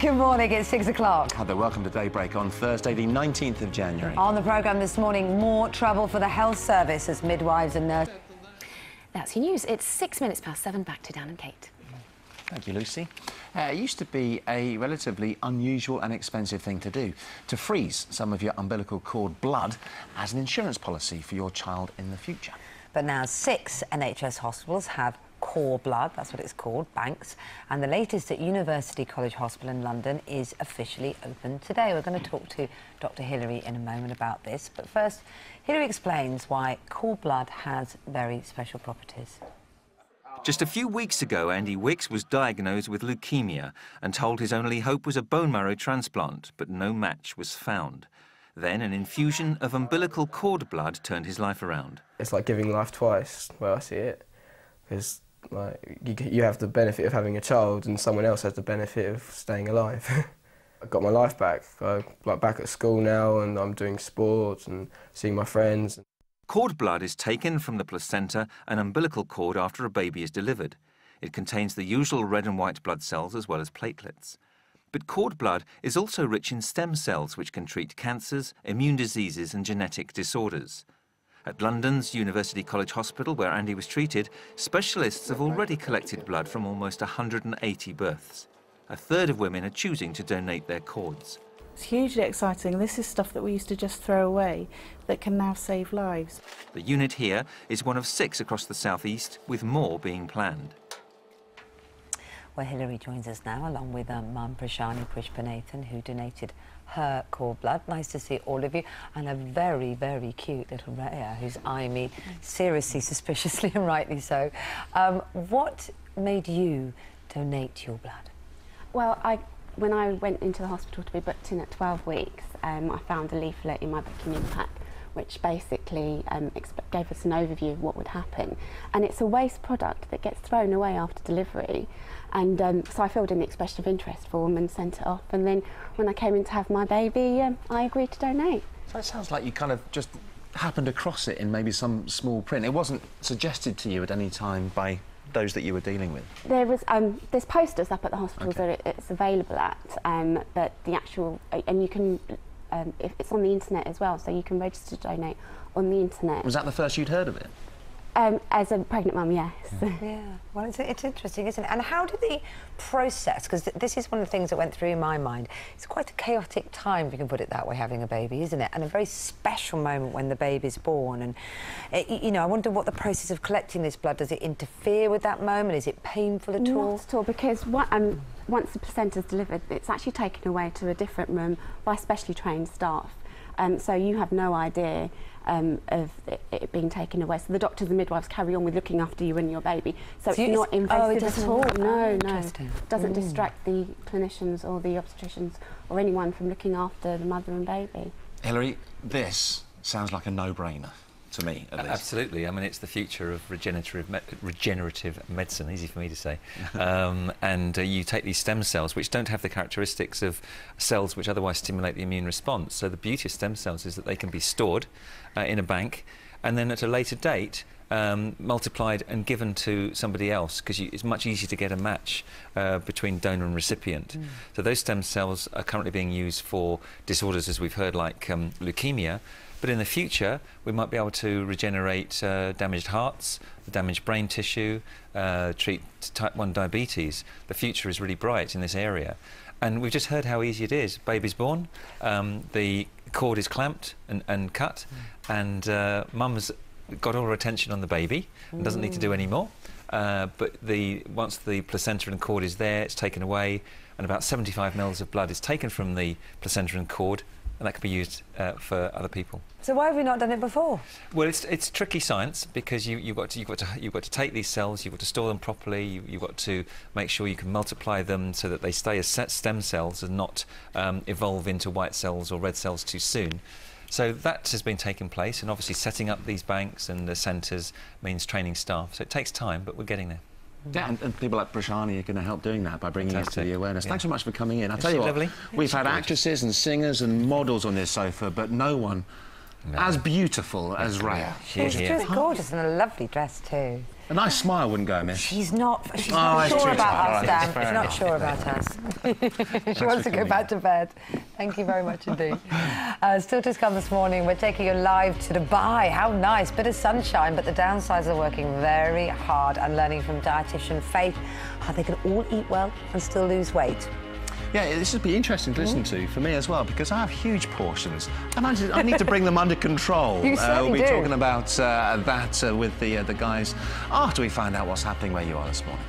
Good morning, it's 6 o'clock. Heather, welcome to Daybreak on Thursday, the 19th of January. On the programme this morning, more trouble for the health service as midwives and nurses. That's your news. It's 6 minutes past 7. Back to Dan and Kate. Thank you, Lucy. It used to be a relatively unusual and expensive thing to do, to freeze some of your umbilical cord blood as an insurance policy for your child in the future. But now 6 NHS hospitals have cord blood, that's what it's called, banks, and the latest at University College Hospital in London is officially open today. We're going to talk to Dr. Hilary in a moment about this, but first, Hilary explains why cord blood has very special properties. Just a few weeks ago, Andy Wicks was diagnosed with leukemia and told his only hope was a bone marrow transplant, but no match was found. Then an infusion of umbilical cord blood turned his life around. It's like giving life twice, where I see it, because you have the benefit of having a child and someone else has the benefit of staying alive. I got my life back. I'm back at school now and I'm doing sports and seeing my friends. Cord blood is taken from the placenta and umbilical cord after a baby is delivered. It contains the usual red and white blood cells as well as platelets. But cord blood is also rich in stem cells which can treat cancers, immune diseases and genetic disorders. At London's University College Hospital, where Andy was treated, specialists have already collected blood from almost 180 births. A third of women are choosing to donate their cords. It's hugely exciting. This is stuff that we used to just throw away that can now save lives. The unit here is one of 6 across the southeast, with more being planned. Well, Hilary joins us now, along with Mum Prashani Pushpanathan, who donated her cord blood. Nice to see all of you. And a very, very cute little Rhea, who's eyeing me seriously, suspiciously, and rightly so. What made you donate your blood? Well, when I went into the hospital to be booked in at 12 weeks, I found a leaflet in my booking in pack which basically gave us an overview of what would happen. And it's a waste product that gets thrown away after delivery. And so I filled in the expression of interest form and sent it off. And then when I came in to have my baby, I agreed to donate. So it sounds like you kind of just happened across it in maybe some small print. It wasn't suggested to you at any time by those that you were dealing with? There was, there's posters up at the hospitals that it's available at, but the actual, and you can, if it's on the internet as well, so you can register to donate on the internet. Was that the first you'd heard of it? As a pregnant mum, yes. Yeah, well, it's interesting, isn't it? And how did the process, because this is one of the things that went through in my mind, it's quite a chaotic time, if you can put it that way, having a baby, isn't it? And a very special moment when the baby's born. And, you know, I wonder what the process of collecting this blood, does it interfere with that moment? Is it painful at all? Not at all, because once the placenta's delivered, it's actually taken away to a different room by specially trained staff. So you have no idea of it being taken away. So the doctors and midwives carry on with looking after you and your baby. So it's not invasive at all. No, no. It doesn't distract the clinicians or the obstetricians or anyone from looking after the mother and baby. Hilary, this sounds like a no-brainer to me, at least. Absolutely. I mean, it's the future of regenerative medicine, easy for me to say. And you take these stem cells, which don't have the characteristics of cells which otherwise stimulate the immune response. So the beauty of stem cells is that they can be stored in a bank, and then at a later date, multiplied and given to somebody else, because it's much easier to get a match between donor and recipient. So those stem cells are currently being used for disorders, as we've heard, like leukemia. But in the future, we might be able to regenerate damaged hearts, damaged brain tissue, treat type 1 diabetes. The future is really bright in this area. And we've just heard how easy it is. Baby's born, the cord is clamped and cut, and mum's got all her attention on the baby and doesn't need to do any more. But once the placenta and cord is there, it's taken away, and about 75 mils of blood is taken from the placenta and cord, and that can be used for other people. So why have we not done it before? Well, it's tricky science, because you've got to take these cells, you've got to store them properly, you've got to make sure you can multiply them so that they stay as stem cells and not evolve into white cells or red cells too soon. So that has been taking place, and obviously setting up these banks and the centres means training staff. So it takes time, but we're getting there. Yeah, and people like Prashani are going to help doing that by bringing it to the awareness. Thanks so much for coming in. I'll tell you what, lovely? We've had actresses and singers and models on this sofa, but no one as beautiful as Raya. She's just gorgeous, and a lovely dress too. A nice smile wouldn't go amiss. She's not sure too about tight. us, Dan. She's not sure about us. She wants to go back to bed. Thank you very much indeed. Still to come this morning, we're taking you live to Dubai. How nice. Bit of sunshine, but the downsides are working very hard and learning from dietitian Faith how they can all eat well and still lose weight. Yeah, this would be interesting to listen to for me as well, because I have huge portions and I need to bring them under control. You certainly we'll be do. talking about that with the guys after we find out what's happening where you are this morning.